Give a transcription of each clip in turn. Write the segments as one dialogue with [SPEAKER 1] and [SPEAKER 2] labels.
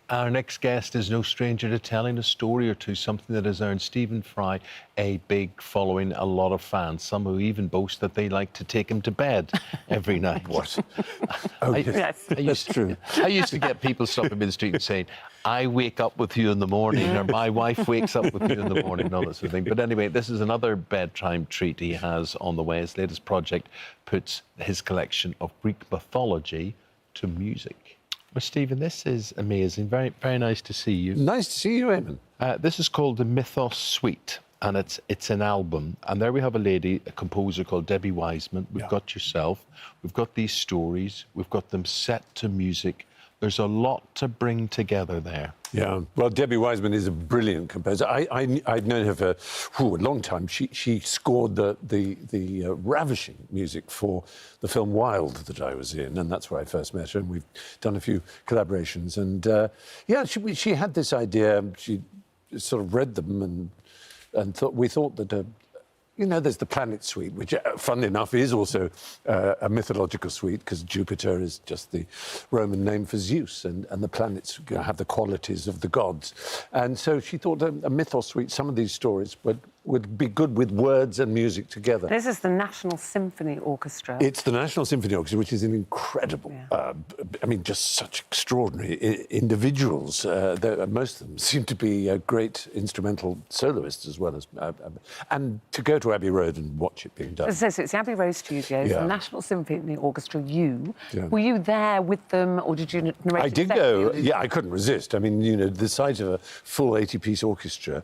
[SPEAKER 1] Our next guest is no stranger to telling a story or two, something that has earned Stephen Fry a big following, a lot of fans, some who even boast that they like to take him to bed every night.
[SPEAKER 2] What?
[SPEAKER 1] Yes. That's true. I used to get people stopping me in the street and saying, I wake up with you in the morning, or my wife wakes up with you in the morning, and all that sort of thing. But anyway, this is another bedtime treat he has on the way. His latest project puts his collection of Greek mythology to music. Well, Stephen, this is amazing. Very, very nice to see you.
[SPEAKER 2] Nice to see you, Eamonn.
[SPEAKER 1] This is called the Mythos Suite, and it's an album. And there we have a lady, a composer called Debbie Wiseman. We've got yourself. We've got these stories. We've got them set to music. There's a lot to bring together there.
[SPEAKER 2] Yeah, well, Debbie Wiseman is a brilliant composer. I'd known her for a long time. She scored the ravishing music for the film Wild that I was in, and that's where I first met her, and we've done a few collaborations. And, yeah, she had this idea. She sort of read them and we thought that... you know, there's the planet suite, which, funnily enough, is also a mythological suite, because Jupiter is just the Roman name for Zeus, and the planets have the qualities of the gods. And so she thought a mythos suite, some of these stories would be good with words and music together.
[SPEAKER 3] This is the National Symphony Orchestra.
[SPEAKER 2] It's the National Symphony Orchestra, which is an incredible... I mean, just such extraordinary individuals. Most of them seem to be great instrumental soloists as well as... and to go to Abbey Road and watch it being done.
[SPEAKER 3] So it's Abbey Road Studios, the National Symphony Orchestra, Were you there with them, or did you narrate?
[SPEAKER 2] I did go, I couldn't resist. I mean, you know, the sight of a full 80-piece orchestra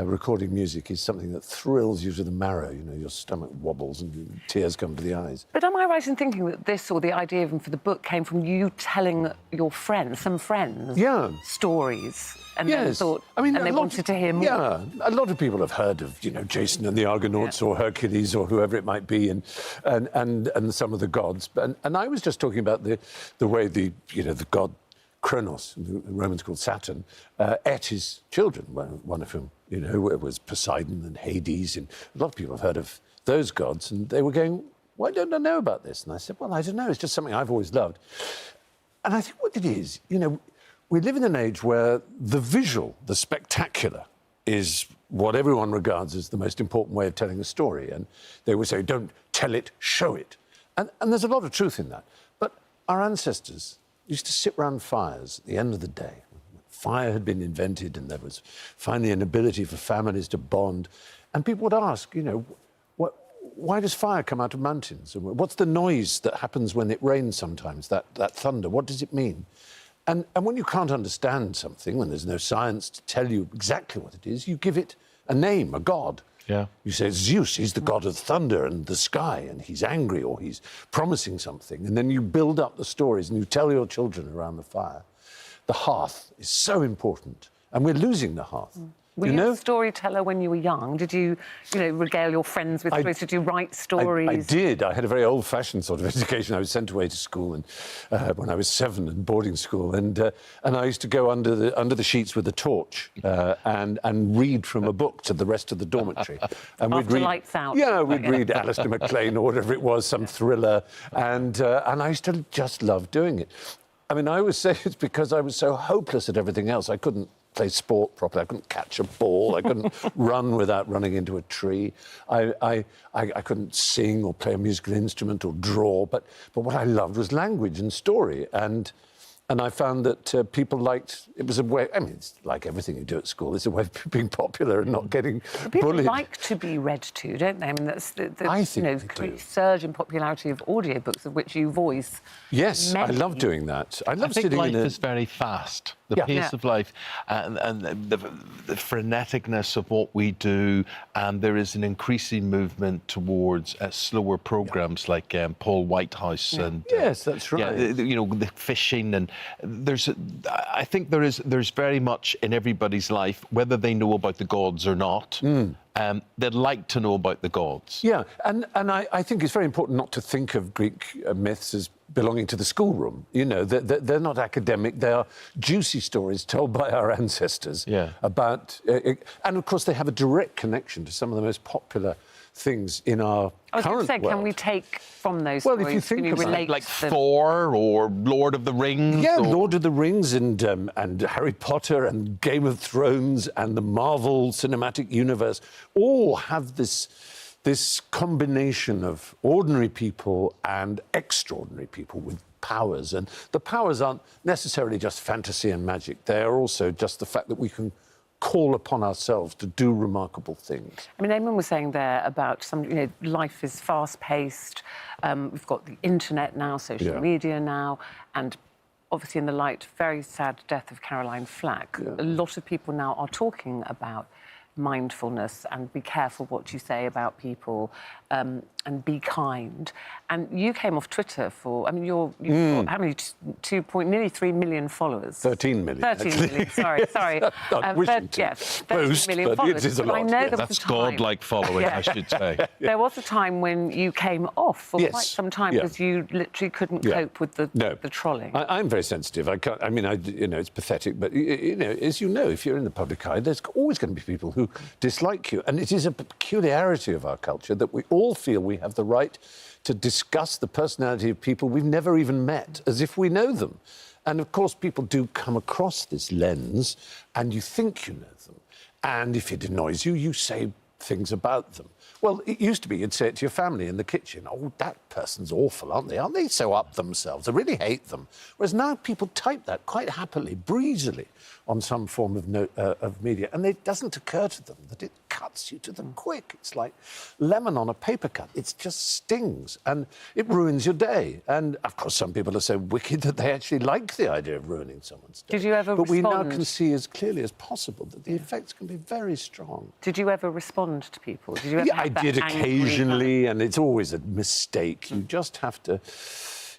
[SPEAKER 2] recording music is something that thrills you to the marrow. You know, your stomach wobbles and tears come to the eyes.
[SPEAKER 3] But am I right in thinking that this, or the idea even for the book, came from you telling your friends, some friends, stories, and then thought, and they wanted to hear more?
[SPEAKER 2] Yeah, a lot of people have heard of, you know, Jason and the Argonauts or Hercules or whoever it might be, and some of the gods. And I was just talking about the way the god Kronos, the Romans called Saturn, ate his children, one of whom, you know, was Poseidon and Hades, and a lot of people have heard of those gods, and they were going, why don't I know about this? And I said, well, I don't know, it's just something I've always loved. And I think what it is, you know, we live in an age where the visual, the spectacular, is what everyone regards as the most important way of telling a story. And they would say, don't tell it, show it. And there's a lot of truth in that. But our ancestors used to sit round fires at the end of the day. Fire had been invented, and there was finally an ability for families to bond. And people would ask, you know, why does fire come out of mountains? And what's the noise that happens when it rains sometimes, that thunder? What does it mean? And when you can't understand something, when there's no science to tell you exactly what it is, you give it a name, a god.
[SPEAKER 1] Yeah.
[SPEAKER 2] You say, Zeus, he's the god of thunder and the sky, and he's angry, or he's promising something. And then you build up the stories and you tell your children around the fire. The hearth is so important, and we're losing the hearth.
[SPEAKER 3] Were you a storyteller when you were young? Did you regale your friends with stories? Did you write stories?
[SPEAKER 2] I did. I had a very old-fashioned sort of education. I was sent away to school and when I was 7 in boarding school, and I used to go under the sheets with a torch and read from a book to the rest of the dormitory. And
[SPEAKER 3] After lights out.
[SPEAKER 2] Yeah, we'd read Alistair MacLean or whatever it was, some thriller, and I used to just love doing it. I mean, I always say it's because I was so hopeless at everything else. I couldn't play sport properly. I couldn't catch a ball. I couldn't run without running into a tree. I couldn't sing or play a musical instrument or draw. But what I loved was language and story. And I found that people liked... It was a way... I mean, it's like everything you do at school. It's a way of being popular and not getting
[SPEAKER 3] People
[SPEAKER 2] bullied.
[SPEAKER 3] like to be read to, don't they? I mean, that's the
[SPEAKER 2] I think
[SPEAKER 3] the surge in popularity of audiobooks, of which you voice.
[SPEAKER 2] Yes,
[SPEAKER 3] many.
[SPEAKER 2] I love doing that. I love sitting
[SPEAKER 1] life
[SPEAKER 2] in a...
[SPEAKER 1] is very fast. The pace of life and the freneticness of what we do, and there is an increasing movement towards slower programmes like Paul Whitehouse and
[SPEAKER 2] yes, that's right.
[SPEAKER 1] you know, the fishing, and I think there's very much in everybody's life, whether they know about the gods or not. They'd like to know about the gods.
[SPEAKER 2] Yeah, and I think it's very important not to think of Greek myths as belonging to the schoolroom. You know, they're not academic. They are juicy stories told by our ancestors about... and, of course, they have a direct connection to some of the most popular things in our current world.
[SPEAKER 3] Can we take from those stories?
[SPEAKER 2] If you think about
[SPEAKER 1] it, like Thor or Lord of the Rings.
[SPEAKER 2] Yeah, Lord of the Rings and Harry Potter and Game of Thrones and the Marvel Cinematic Universe all have this combination of ordinary people and extraordinary people with powers. And the powers aren't necessarily just fantasy and magic. They are also just the fact that we can call upon ourselves to do remarkable things.
[SPEAKER 3] I mean, Eamonn was saying there about life is fast-paced. We've got the internet now, social media now, and obviously in the light, very sad death of Caroline Flack. Yeah. A lot of people now are talking about mindfulness and be careful what you say about people, and be kind. And you came off Twitter for, I mean, you've got how many, nearly 3 million followers?
[SPEAKER 2] 13 million. 13
[SPEAKER 3] million, sorry. 13 million followers.
[SPEAKER 2] It is a lot.
[SPEAKER 3] I know there was
[SPEAKER 1] That's godlike following, I should say.
[SPEAKER 3] There was a time when you came off for quite some time because you literally couldn't cope with the trolling.
[SPEAKER 2] I'm very sensitive. I can't. I mean, it's pathetic, but as you know, if you're in the public eye, there's always going to be people who dislike you, and it is a peculiarity of our culture that we all feel we have the right to discuss the personality of people we've never even met, as if we know them. And of course, people do come across this lens, and you think you know them. And if it annoys you, you say things about them. Well, it used to be you'd say it to your family in the kitchen. Oh, that person's awful, aren't they? Aren't they so up themselves? I really hate them. Whereas now people type that quite happily, breezily, on some form of media, and it doesn't occur to them that it cuts you to the quick. It's like lemon on a paper cut. It just stings, and it ruins your day. And, of course, some people are so wicked that they actually like the idea of ruining someone's day.
[SPEAKER 3] Did you ever respond?
[SPEAKER 2] But we now can see as clearly as possible that the effects can be very strong.
[SPEAKER 3] Did you ever respond to people? Did you ever
[SPEAKER 2] I did occasionally, and it's always a mistake. You just have to...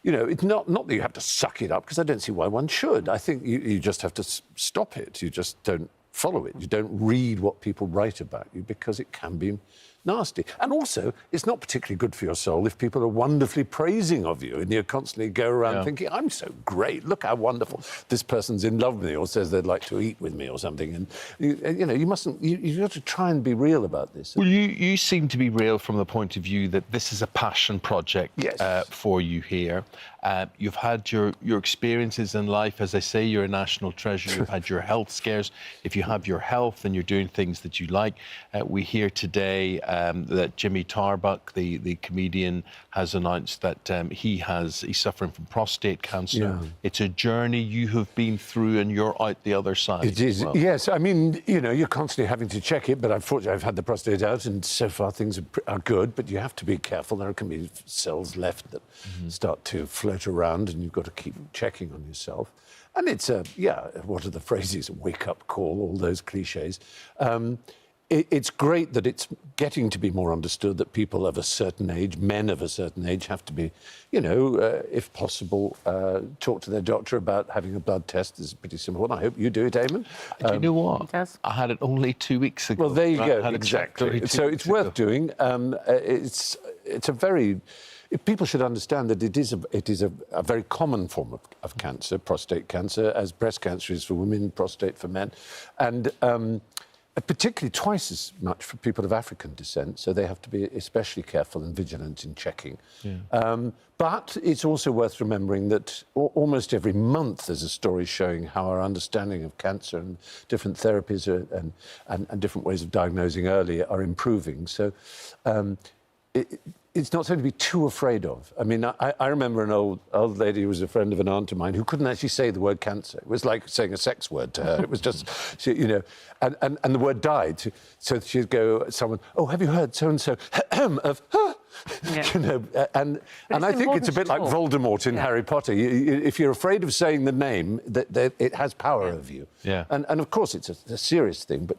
[SPEAKER 2] it's not that you have to suck it up, because I don't see why one should. I think you just have to stop it. You just don't follow it. You don't read what people write about you, because it can be nasty. And also, it's not particularly good for your soul if people are wonderfully praising of you and you constantly go around thinking, I'm so great, look how wonderful, this person's in love with me or says they'd like to eat with me or something. And, you mustn't, you've got to try and be real about this.
[SPEAKER 1] Well, you seem to be real from the point of view that this is a passion project for you here. You've had your experiences in life. As I say, you're a national treasure. You've had your health scares. If you have your health and you're doing things that you like, we hear today that Jimmy Tarbuck, the comedian, has announced that he's suffering from prostate cancer. Yeah. It's a journey you have been through, and you're out the other side.
[SPEAKER 2] It is, yes. I mean, you're constantly having to check it, but unfortunately I've had the prostate out, and so far things are good, but you have to be careful. There can be cells left that start to float around, and you've got to keep checking on yourself. And it's what are the phrases? A wake-up call, all those cliches. It's great that it's getting to be more understood that people of a certain age, men of a certain age, have to be, if possible, talk to their doctor about having a blood test. It's a pretty simple one. I hope you do it, Eamonn.
[SPEAKER 1] Do you know what?
[SPEAKER 3] Yes.
[SPEAKER 1] I had it only 2 weeks ago.
[SPEAKER 2] Well, there you go. Exactly. So it's worth doing. It's a very... People should understand that it is a very common form of cancer, prostate cancer, as breast cancer is for women, prostate for men, and particularly twice as much for people of African descent, so they have to be especially careful and vigilant in checking. Yeah. But it's also worth remembering that almost every month there's a story showing how our understanding of cancer and different therapies and different ways of diagnosing early are improving. So it's not something to be too afraid of. I mean, I remember an old lady who was a friend of an aunt of mine who couldn't actually say the word cancer. It was like saying a sex word to her. It was just, and the word died. So she'd go, someone, oh, have you heard so-and-so of, and I think it's a bit like Voldemort in Harry Potter. If you're afraid of saying the name, that it has power over you. Yeah. And of course, it's a serious thing, but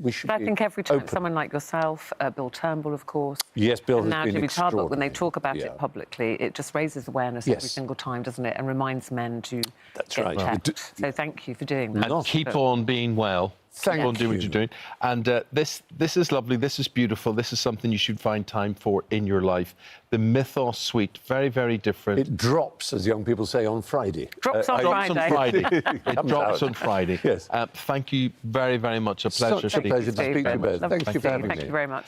[SPEAKER 2] we should be
[SPEAKER 3] I think every time
[SPEAKER 2] open.
[SPEAKER 3] Someone like yourself, Bill Turnbull, of course.
[SPEAKER 2] Yes, Bill has been
[SPEAKER 3] Jimmy
[SPEAKER 2] extraordinary.
[SPEAKER 3] Tarbuck, when they talk about it publicly, it just raises awareness every single time, doesn't it? And reminds men to get checked. So thank you for doing that.
[SPEAKER 1] And keep on being well.
[SPEAKER 2] Thank you.
[SPEAKER 1] On doing what you're doing. And this is lovely. This is beautiful. This is something you should find time for in your life. The Mythos Suite, very, very different.
[SPEAKER 2] It drops, as young people say, on Friday.
[SPEAKER 3] Drops on Friday.
[SPEAKER 1] It drops on Friday.
[SPEAKER 2] Yes.
[SPEAKER 1] Thank you very, very much. A pleasure.
[SPEAKER 2] Such a pleasure to speak to you both. Thank you for having me.
[SPEAKER 3] Thank you very much.